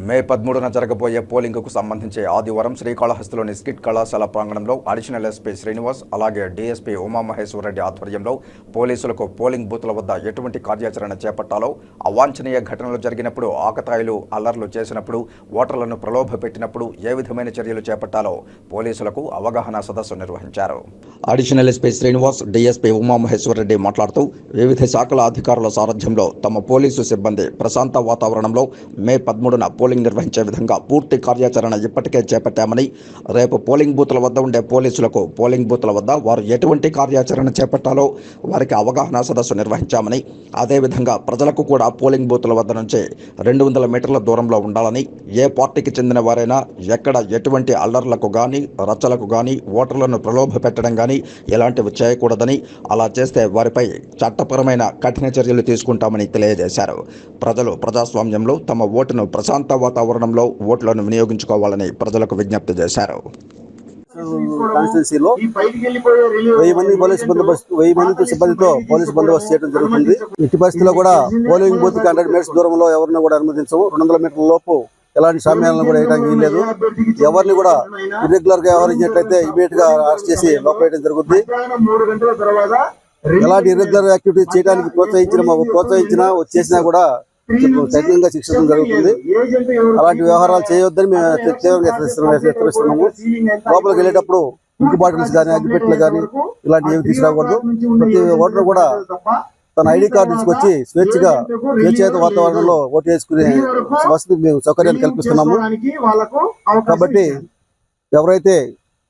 మే 13న జరగబోయే పోలింగ్కు సంబంధించి ఆదివారం శ్రీకాళహస్తిలోని స్కిట్ కళాశాల ప్రాంగణంలో అడిషనల్ ఎస్పీ శ్రీనివాస్ అలాగే డీఎస్పీ ఉమామహేశ్వరరెడ్డి ఆధ్వర్యంలో పోలీసులకు పోలింగ్ బూత్ల వద్ద ఎటువంటి కార్యాచరణ చేపట్టాలో, అవాంఛనీయ ఘటనలు జరిగినప్పుడు, ఆకతాయిలు అల్లర్లు చేసినప్పుడు, ఓటర్లను ప్రలోభపెట్టినప్పుడు ఏ విధమైన చర్యలు చేపట్టాలో పోలీసులకు అవగాహన సదస్సు నిర్వహించారు. Additional SP Srinivas, DSP Uma Maheswara Reddy మాట్లాడుతూ వివిధ శాఖల అధికారుల సారథ్యంలో తమ పోలీసు సిబ్బంది ప్రశాంత వాతావరణంలో మే 13న పోలింగ్ నిర్వహించే విధంగా పూర్తి కార్యాచరణ ఇప్పటికే చేపట్టామని, రేపు పోలింగ్ బూత్ల వద్ద ఉండే పోలీసులకు పోలింగ్ బూత్ల వద్ద వారు ఎటువంటి కార్యాచరణ చేపట్టాలో వారికి అవగాహన సదస్సు నిర్వహించామని, అదేవిధంగా ప్రజలకు కూడా పోలింగ్ బూత్ల వద్ద నుంచి 200 మీటర్ల దూరంలో ఉండాలని, ఏ పార్టీకి చెందిన వారైనా ఎక్కడ ఎటువంటి అల్లర్లకు కానీ రచ్చలకు కానీ ఓటర్లను ప్రలోభ పెట్టడం కానీ ఇలాంటివి చేయకూడదని, అలా చేస్తే వారిపై చట్టపరమైన కఠిన చర్యలు తీసుకుంటామని తెలియజేశారు. ప్రజలు ప్రజాస్వామ్యంలో తమ ఓటును ప్రశాంత వాతావరణంలో ఓట్లను వినియోగించుకోవాలని ప్రజలకు విజ్ఞప్తి చేశారు. కాన్స్టిట్యున్సీలో 1000 మంది పోలీసు బందోబస్తు 1000 మంది సిబ్బందితో పోలీసు బందోబస్తు చేయడం జరుగుతుంది. ఎట్టి పరిస్థితుల్లో కూడా పోలింగ్ బూత్ 100 మీటర్స్ దూరంలో ఎవరిని కూడా అనుమతించము. 200 మీటర్ల లోపు ఎలాంటి సమయాలను కూడా వేయడానికి వీల్లేదు. ఎవరిని కూడా ఇర్రెగ్యులర్ గా వ్యవహరించినట్లయితే ఇమీడియట్ గా అరెస్ట్ చేసి లోపేయడం జరుగుతుంది. ఎలాంటి ఇర్రెగ్యులర్ యాక్టివిటీస్ చేయడానికి ప్రోత్సహించినా చేసినా కూడా కఠినంగా శిక్షించడం జరుగుతుంది. అలాంటి వ్యవహారాలు చేయవద్దని మేము తీవ్రంగా హెచ్చరిస్తున్నాము. లోపలికి వెళ్ళేటప్పుడు ఇంకు బాటిల్స్ కానీ అగ్గిపెట్టెలు కానీ ఇలాంటివి ఏమి తీసుకురాకూడదు. ప్రతి ఓటర్ కూడా తన ఐడి కార్డు తీసుకొచ్చి స్వేచ్ఛాయుత వాతావరణంలో ఓటు వేసుకునే వసతి మేము సౌకర్యాన్ని కల్పిస్తున్నాము. కాబట్టి ఎవరైతే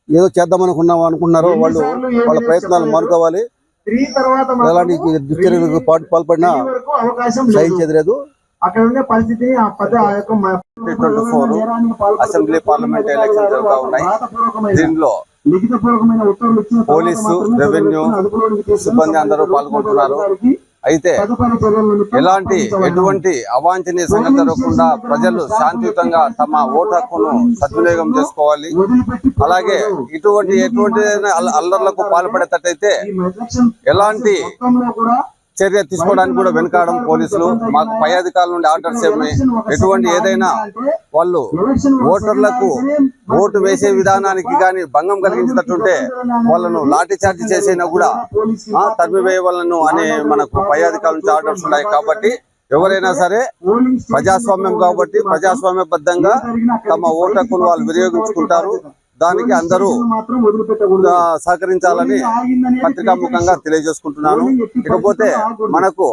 ఏదో చేద్దామనుకుంటున్నారో వాళ్ళు వాళ్ళ ప్రయత్నాలు మానుకోవాలి. ఎలాంటి దుశ్చర్యలకు పాల్పడినా సహించేది లేదు. 2024 అసెంబ్లీ పార్లమెంట్ ఎలక్షన్ జరుగుతూ ఉన్నాయి. దీనిలో పోలీసు, రెవెన్యూ సిబ్బంది అందరూ పాల్గొంటున్నారు. అయితే ఎటువంటి అవాంఛనీయ సంఘటన జరగకుండా ప్రజలు శాంతియుతంగా తమ ఓటు హక్కును సద్వినియోగం చేసుకోవాలి. అలాగే ఎటువంటి అల్లర్లకు పాల్పడేటట్టయితే ఎలాంటి చర్య తీసుకోవడానికి కూడా వెనుకాడడం పోలీసులు. మాకు పై అధికారుల నుండి ఆర్డర్స్ ఎటువంటి ఏదైనా వాళ్ళు ఓటర్లకు ఓటు వేసే విధానానికి కానీ భంగం కలిగించినట్టుంటే వాళ్ళను లాఠీ చార్జ్ చేసినా కూడా తరిమివేయవలను అనే మనకు పై అధికారుల నుంచి ఆర్డర్స్ ఉన్నాయి. కాబట్టి ఎవరైనా సరే ప్రజాస్వామ్యం కాబట్టి ప్రజాస్వామ్యబద్ధంగా తమ ఓటు హక్కును వాళ్ళు వినియోగించుకుంటారు. దానికి అందరూ సహకరించాలని పత్రికాముఖంగా తెలియజేసుకుంటున్నాను. ఇకపోతే మనకు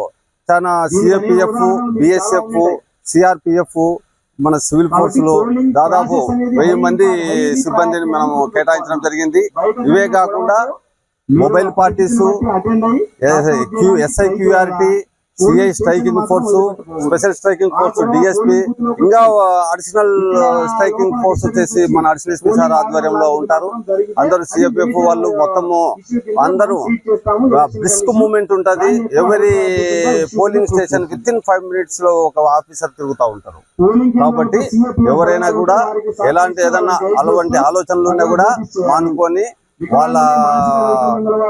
చాలా సిఏపిఎఫ్, బిఎస్ఎఫ్, సిఆర్పిఎఫ్, మన సివిల్ ఫోర్సులు దాదాపు 1000 మంది సిబ్బందిని మనము కేటాయించడం జరిగింది. ఇవే కాకుండా mobile parties, SIQRT, CI striking force, special striking force, DSP, ఇంకా అడిషనల్ స్ట్రైకింగ్ ఫోర్స్ వచ్చేసి మన అడిషనల్ ఎస్పీ సార్ ఆధ్వర్యంలో ఉంటారు. అందరూ సిఎఫ్ఎఫ్ వాళ్ళు మొత్తము అందరూ బ్రిస్క్ మూవ్మెంట్ ఉంటుంది. ఎవరి పోలింగ్ స్టేషన్ వితిన్ 5 minutes లో ఒక ఆఫీసర్ తిరుగుతూ ఉంటారు. కాబట్టి ఎవరైనా కూడా ఎలాంటి ఏదన్నా అలాంటి ఆలోచనలు ఉన్నా కూడా మానుకొని వాళ్ళ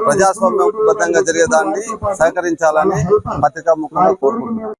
ప్రజాస్వామ్యబద్ధంగా జరిగేదాన్ని సహకరించాలని పత్రికా ముఖంగా కోరుకుంటున్నారు.